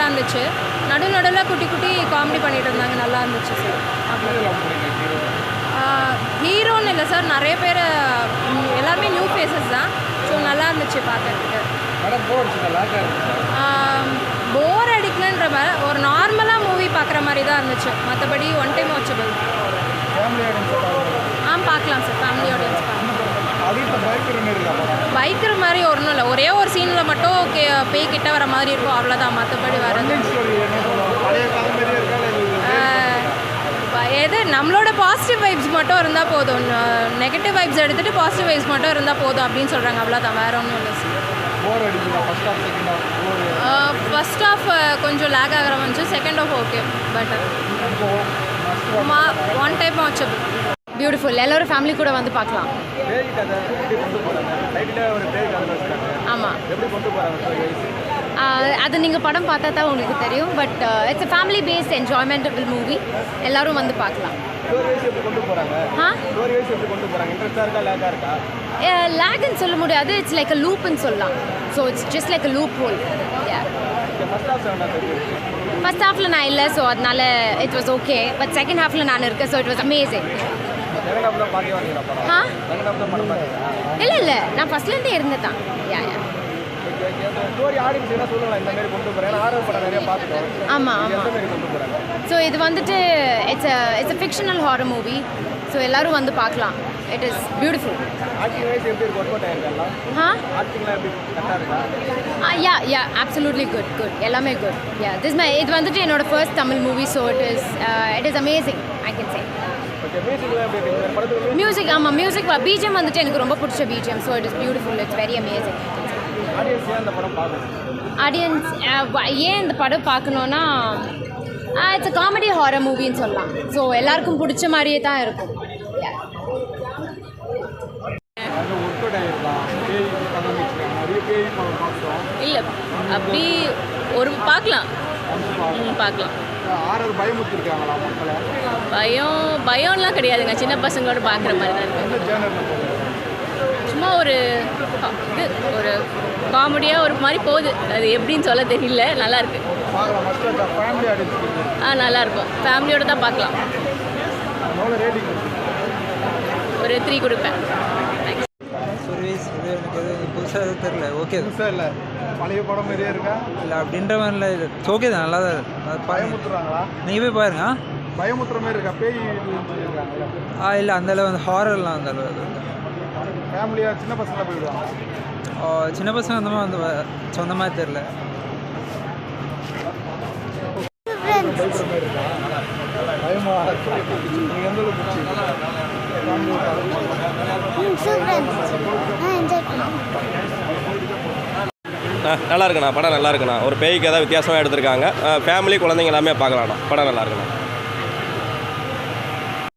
இருந்துச்சு. நடுவில் குட்டி குட்டி காமெடி பண்ணிகிட்டு இருந்தாங்க, நல்லா இருந்துச்சு சார். ஹீரோன்னு இல்லை சார், நிறைய பேர் எல்லாருமே நியூ ஃபேஸஸ் தான். ஸோ நல்லா இருந்துச்சு பார்க்கறதுக்கு. போர் அடிக்கலன்ற மாதிரி ஒரு நார்மலாக மூவி பார்க்குற மாதிரி தான் இருந்துச்சு. மற்றபடி ஒன் டைம் வாட்சபிள். பார்க்கலாம் சார், ஃபேமிலி ஆடியன்ஸ் பார்க்கலாம். பைக்கிற மாதிரி ஒன்றும் இல்லை, ஒரே ஒரு சீனில் மட்டும் பேய் கிட்ட வர மாதிரி இருக்கும், அவ்வளோதான். மற்றபடி வரது எது நம்மளோட பாசிட்டிவ் வைப்ஸ் மட்டும் இருந்தால் போதும். நெகட்டிவ் வைப்ஸ் எடுத்துகிட்டு பாசிட்டிவ் வைப்ஸ் மட்டும் இருந்தால் போதும் அப்படின்னு சொல்கிறாங்க, அவ்வளோதான். வேறு ஒன்றும் இல்லை சார். ஃபர்ஸ்ட் ஆஃப் கொஞ்சம் லேக் ஆகிற வந்துச்சு, second half okay better. One time watchable. Beautiful. எல்லோரும் ஃபேமிலி கூட வந்து பார்க்கலாம். ஆமாம், அது நீங்கள் படம் பார்த்தா தான் உங்களுக்கு தெரியும். But it's a family based enjoymentable movie. எல்லோரும் வந்து பார்க்கலாம். லேக்னு சொல்ல முடியாது, இட்ஸ் லைக் அ லூப்னு சொல்லலாம். So it's just like a loop whole. First ஹாஃபில் நான் இல்லை, ஸோ அதனால it was okay. But second ஹாஃபில் நான் இருக்கேன், ஸோ இட் வாஸ் அமேசிங். இல்லை நான் ஃபர்ஸ்ட்லேருந்தே இருந்தேன் தான். ஆமாம். ஸோ இது வந்துட்டு it's a fictional horror movie. So எல்லோரும் வந்து பார்க்கலாம். It is beautiful. Yeah absolutely good. எல்லாமே குட். இது வந்துட்டு என்னோட first Tamil movie. So it is amazing, I can say. Music, ஆமாம், மியூசிக் பிஜிஎம் வந்துட்டு எனக்கு ரொம்ப பிடிச்ச BGM. So it is beautiful, it's very amazing. Audience ஏன் இந்த படம் பார்க்கணுன்னா, இட்ஸ் அ காமெடி ஹாரர் மூவின்னு சொல்லலாம். ஸோ எல்லாருக்கும் பிடிச்ச மாதிரியே தான் இருக்கும். இல்லை அப்படி ஒரு பார்க்கலாம். பயம்லாம் கிடையாதுங்க, சின்ன பசங்களோட பார்க்குற மாதிரி தான் இருக்குது. சும்மா ஒரு காமெடியாக ஒரு மாதிரி போகுது, அது எப்படின்னு சொல்ல தெரியல. நல்லாயிருக்கு. நல்லாயிருக்கும், ஃபேமிலியோடு தான் பார்க்கலாம். ஒரு 3 கொடுப்பேன். புதுசாக எதுவும் தெரியல. ஓகே இல்லை பழைய படம் மாதிரியே இருக்கா? இல்லை அப்படின்ற மாதிரில இது ஓகே தான், நல்லா தான். பயமுத்துறாங்களா? நீங்கள் போய் பாருங்க. பயமுத்துற மாதிரி இருக்கா? பேய் இல்லை அந்த அளவு வந்து ஹாரர்லாம் அந்த அளவு. ஃபேமிலியாக சின்ன பசங்களாக போயிடுவாங்க. சின்ன பசங்க அந்த மாதிரி வந்து சொந்த மாதிரி தெரில. நல்லா இருக்குண்ணா, படம் நல்லா இருக்குண்ணா. ஒரு பேய்க்கு ஏதாவது வித்தியாசமாக எடுத்திருக்காங்க. ஃபேமிலி குழந்தைங்க எல்லாமே பார்க்கலாம்ண்ணா. படம் நல்லா இருக்குண்ணா.